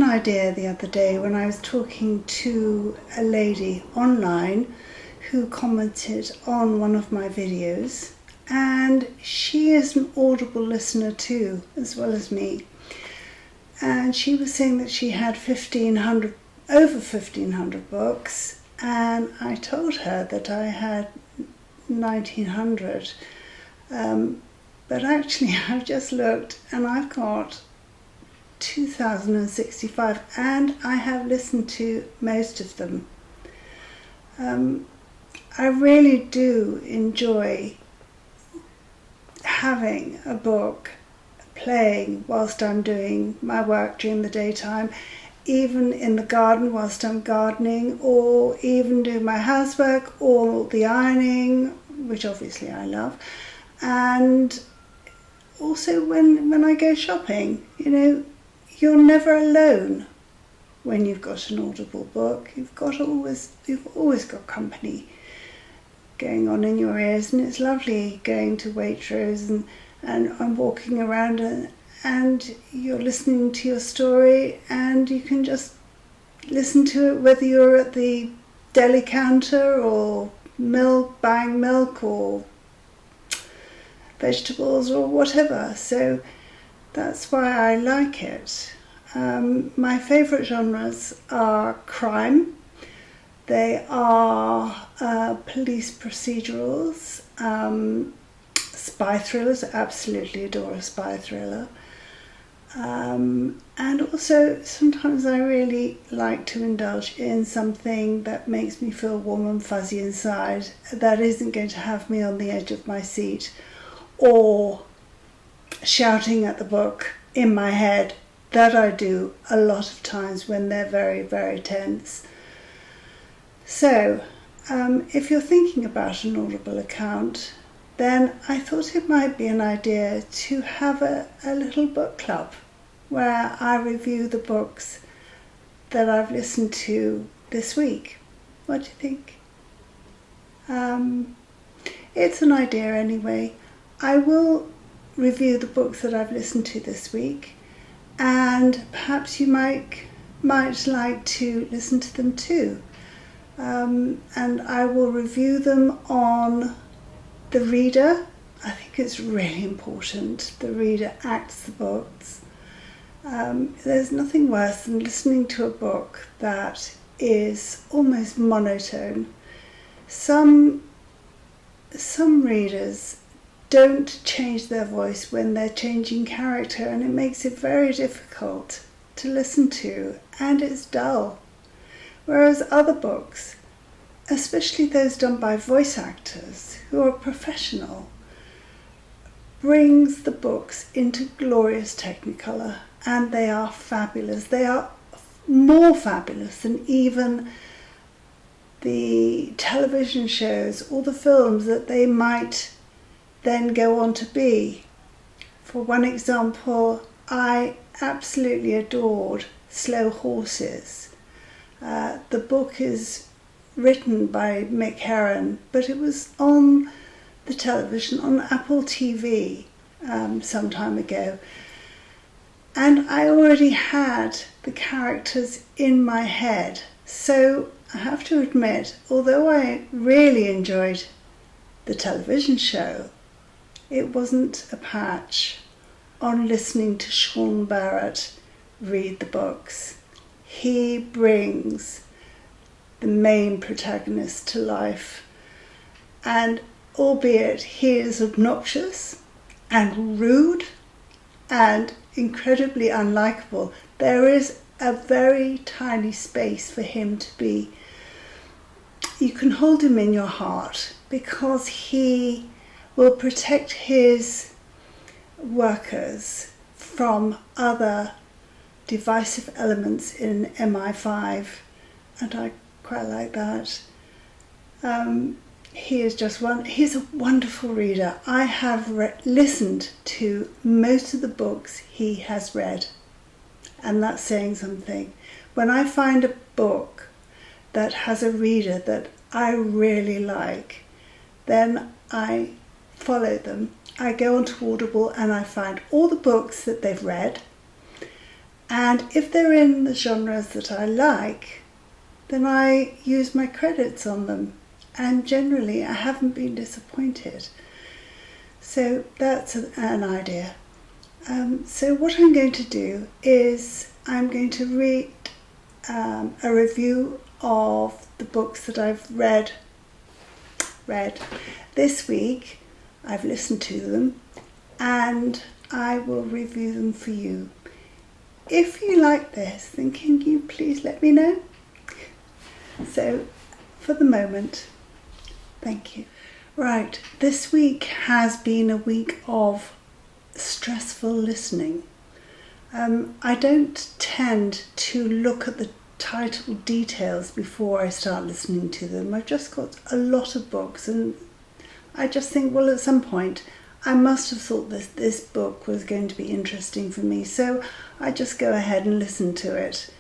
idea the other day when I was talking to a lady online who commented on one of my videos, and she is an Audible listener too, as well as me. And she was saying that she had over 1,500 books, and I told her that I had 1,900. But actually I've just looked and I've got 2,065, and I have listened to most of them. I really do enjoy having a book playing whilst I'm doing my work during the daytime, even in the garden whilst I'm gardening, or even doing my housework or the ironing, which obviously I love, and also when I go shopping. You know, you're never alone when you've got an Audible book. You've always got company going on in your ears, and it's lovely going to Waitrose and I'm walking around and you're listening to your story, and you can just listen to it whether you're at the deli counter or buying milk or vegetables or whatever. So that's why I like it. My favourite genres are crime. They are police procedurals, spy thrillers. I absolutely adore a spy thriller. And also sometimes I really like to indulge in something that makes me feel warm and fuzzy inside, that isn't going to have me on the edge of my seat or shouting at the book in my head, that I do a lot of times when they're very, very tense. So if you're thinking about an Audible account, then I thought it might be an idea to have a little book club where I review the books that I've listened to this week. What do you think? It's an idea anyway. I will review the books that I've listened to this week, and perhaps you might like to listen to them too. And I will review them on the reader. I think it's really important. The reader acts the books. There's nothing worse than listening to a book that is almost monotone. Some readers don't change their voice when they're changing character, and it makes it very difficult to listen to, and it's dull. Whereas other books, especially those done by voice actors who are professional, brings the books into glorious technicolor, and they are fabulous. They are more fabulous than even the television shows or the films that they might then go on to be. For one example, I absolutely adored Slow Horses. The book is written by Mick Herron, but it was on the television on Apple TV some time ago, and I already had the characters in my head. So I have to admit, although I really enjoyed the television show, it wasn't a patch on listening to Sean Barrett read the books. He brings the main protagonist to life, and albeit he is obnoxious and rude and incredibly unlikable, there is a very tiny space for him to be. You can hold him in your heart because he will protect his workers from other divisive elements in MI5, and I quite like that. He's a wonderful reader. I have listened to most of the books he has read, and that's saying something. When I find a book that has a reader that I really like, then I follow them. I go onto Audible and I find all the books that they've read, And if they're in the genres that I like, then I use my credits on them. And generally I haven't been disappointed. So that's an idea. So what I'm going to do is I'm going to read a review of the books that I've read this week. I've listened to them and I will review them for you. If you like this, then can you please let me know? So for the moment, thank you. Right, this week has been a week of stressful listening. I don't tend to look at the title details before I start listening to them. I've just got a lot of books and I just think, well, at some point I must have thought this book was going to be interesting for me, so I just go ahead and listen to it.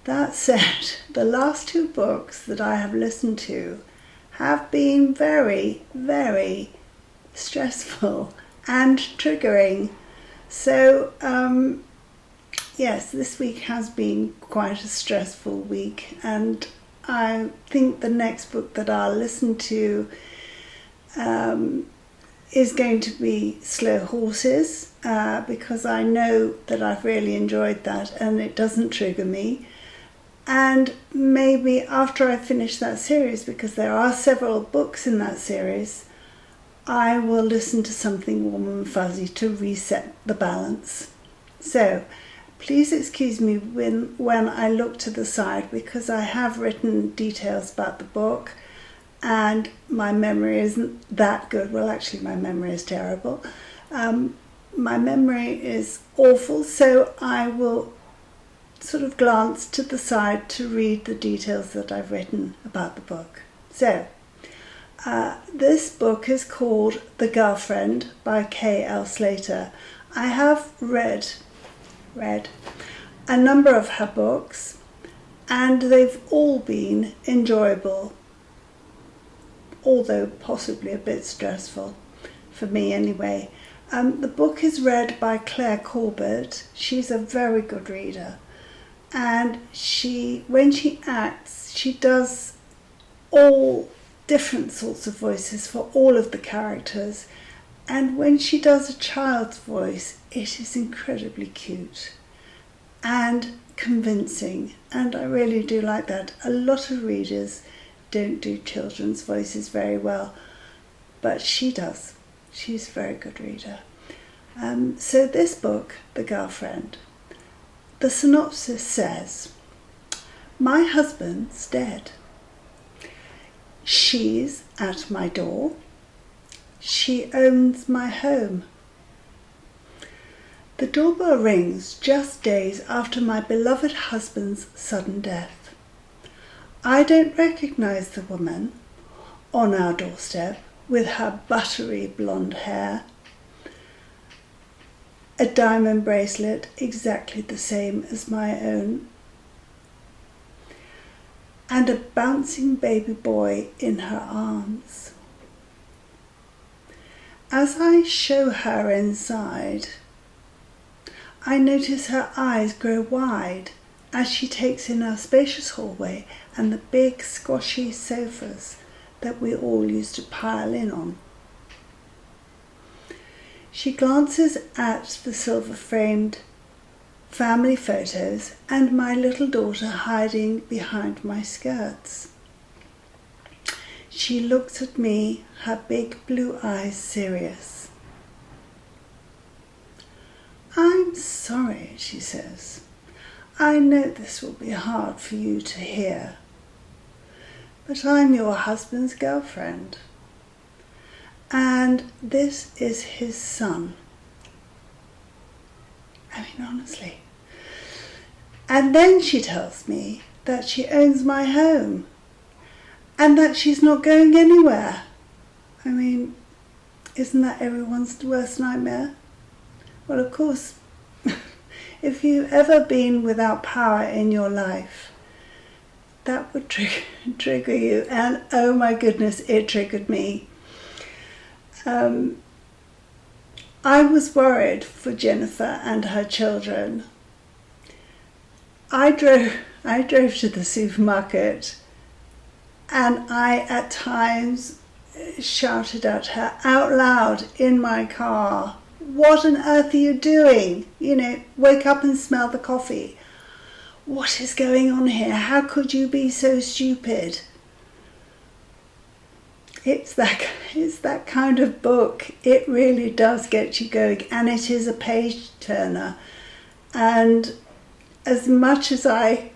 That said, the last two books that I have listened to have been very, very stressful and triggering. So, yes, this week has been quite a stressful week, and I think the next book that I'll listen to is going to be Slow Horses, because I know that I've really enjoyed that and it doesn't trigger me. And maybe after I finish that series, because there are several books in that series, I will listen to something warm and fuzzy to reset the balance. So please excuse me when I look to the side, because I have written details about the book and my memory isn't that good. Well, actually my memory is terrible. My memory is awful, so I will sort of glance to the side to read the details that I've written about the book. So, this book is called The Girlfriend by K.L. Slater. I have read a number of her books and they've all been enjoyable, although possibly a bit stressful, for me anyway. The book is read by Claire Corbett. She's a very good reader. And when she acts, she does all different sorts of voices for all of the characters. And when she does a child's voice, it is incredibly cute and convincing. And I really do like that. A lot of readers don't do children's voices very well, but she does. She's a very good reader. So this book, The Girlfriend, the synopsis says, my husband's dead. She's at my door. She owns my home. The doorbell rings just days after my beloved husband's sudden death. I don't recognize the woman on our doorstep with her buttery blonde hair, a diamond bracelet exactly the same as my own, and a bouncing baby boy in her arms. As I show her inside, I notice her eyes grow wide as she takes in our spacious hallway and the big squashy sofas that we all used to pile in on. She glances at the silver-framed family photos and my little daughter hiding behind my skirts. She looks at me, her big blue eyes serious. I'm sorry, she says. I know this will be hard for you to hear, but I'm your husband's girlfriend. And this is his son. I mean, honestly. And then she tells me that she owns my home and that she's not going anywhere. I mean, isn't that everyone's worst nightmare? Well, of course, if you've ever been without power in your life, that would trigger you. And oh my goodness, it triggered me. I was worried for Jennifer and her children. I drove to the supermarket, and I at times shouted at her out loud in my car, "What on earth are you doing? Wake up and smell the coffee. What is going on here? How could you be so stupid?" It's that kind of book. It really does get you going, and it is a page turner. And as much as I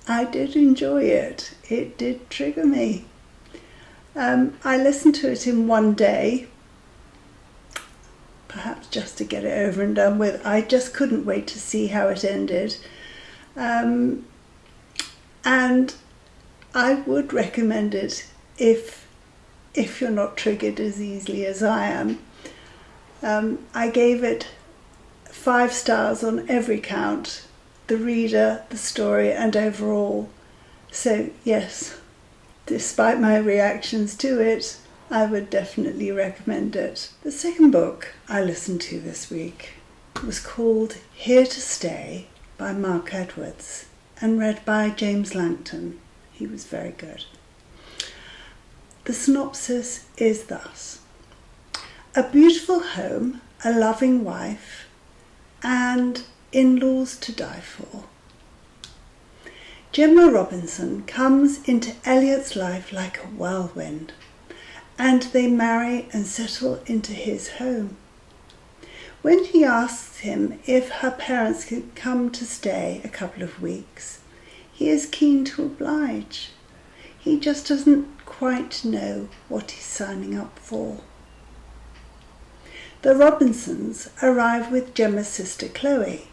did enjoy it, it did trigger me. I listened to it in one day, perhaps just to get it over and done with. I just couldn't wait to see how it ended. And I would recommend it if you're not triggered as easily as I am. I gave it 5 stars on every count: the reader, the story, and overall. So yes, despite my reactions to it, I would definitely recommend it. The second book I listened to this week was called Here to Stay by Mark Edwards and read by James Langton. He was very good. The synopsis is thus: a beautiful home, a loving wife, and in-laws to die for. Gemma Robinson comes into Elliot's life like a whirlwind, and they marry and settle into his home. When he asks him if her parents could come to stay a couple of weeks, he is keen to oblige. He just doesn't quite know what he's signing up for. The Robinsons arrive with Gemma's sister Chloe,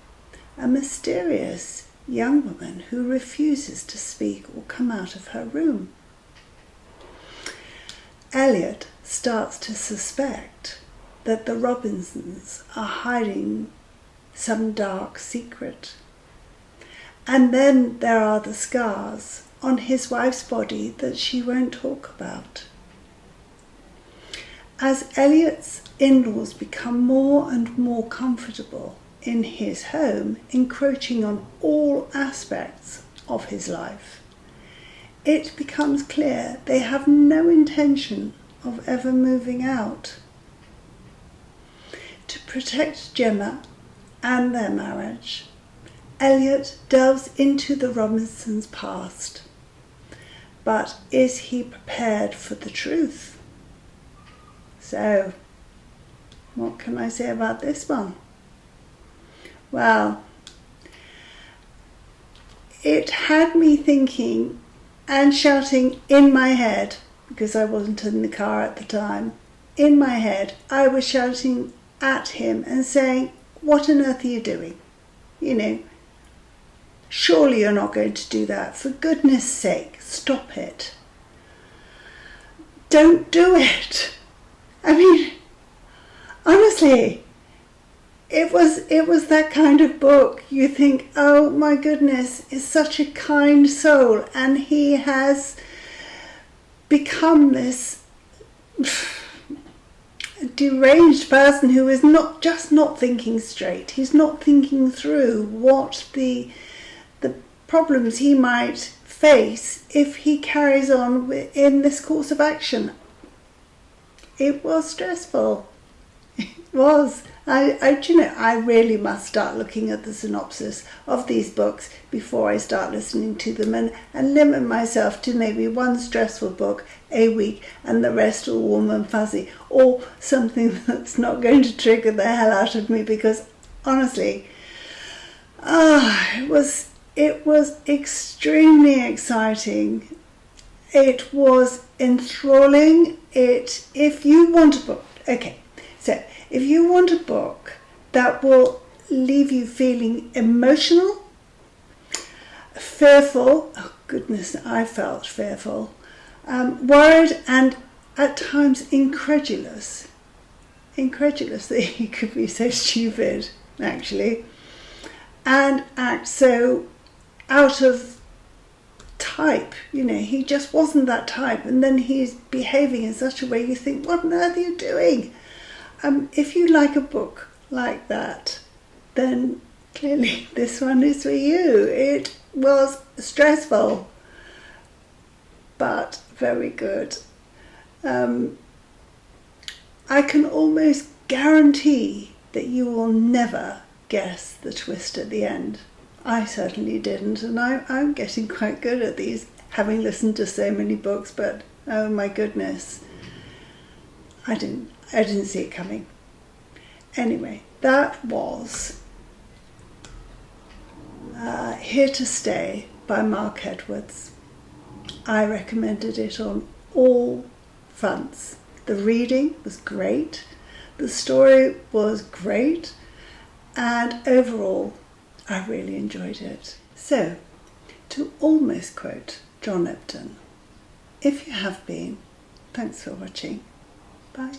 a mysterious young woman who refuses to speak or come out of her room. Elliot starts to suspect that the Robinsons are hiding some dark secret. And then there are the scars on his wife's body that she won't talk about. As Elliot's in-laws become more and more comfortable in his home, encroaching on all aspects of his life, it becomes clear they have no intention of ever moving out. To protect Gemma and their marriage, Elliot delves into the Robinsons' past. But is he prepared for the truth? So, what can I say about this one? Well, it had me thinking and shouting in my head, because I wasn't in the car at the time. In my head, I was shouting at him and saying, "What on earth are you doing? Surely you're not going to do that. For goodness sake, stop it. Don't do it." I mean, honestly, it was that kind of book. You think, oh my goodness, is such a kind soul, and he has become this deranged person who is not thinking straight. He's not thinking through what the problems he might face if he carries on in this course of action. It was stressful. It was. I really must start looking at the synopsis of these books before I start listening to them, and limit myself to maybe one stressful book a week and the rest all warm and fuzzy, or something that's not going to trigger the hell out of me, because honestly, it was extremely exciting. It was enthralling. If you want a book, if you want a book that will leave you feeling emotional, fearful, oh goodness, I felt fearful, worried, and at times incredulous that he could be so stupid, actually, and act so out of type. He just wasn't that type, and then he's behaving in such a way you think, what on earth are you doing? If you like a book like that, then clearly this one is for you. It was stressful, but very good. I can almost guarantee that you will never guess the twist at the end. I certainly didn't, and I'm getting quite good at these, having listened to so many books, but oh my goodness, I didn't see it coming. Anyway, that was Here to Stay by Mark Edwards. I recommended it on all fronts. The reading was great, the story was great, and overall I really enjoyed it. So, to almost quote John Upton, if you have been, thanks for watching. Bye.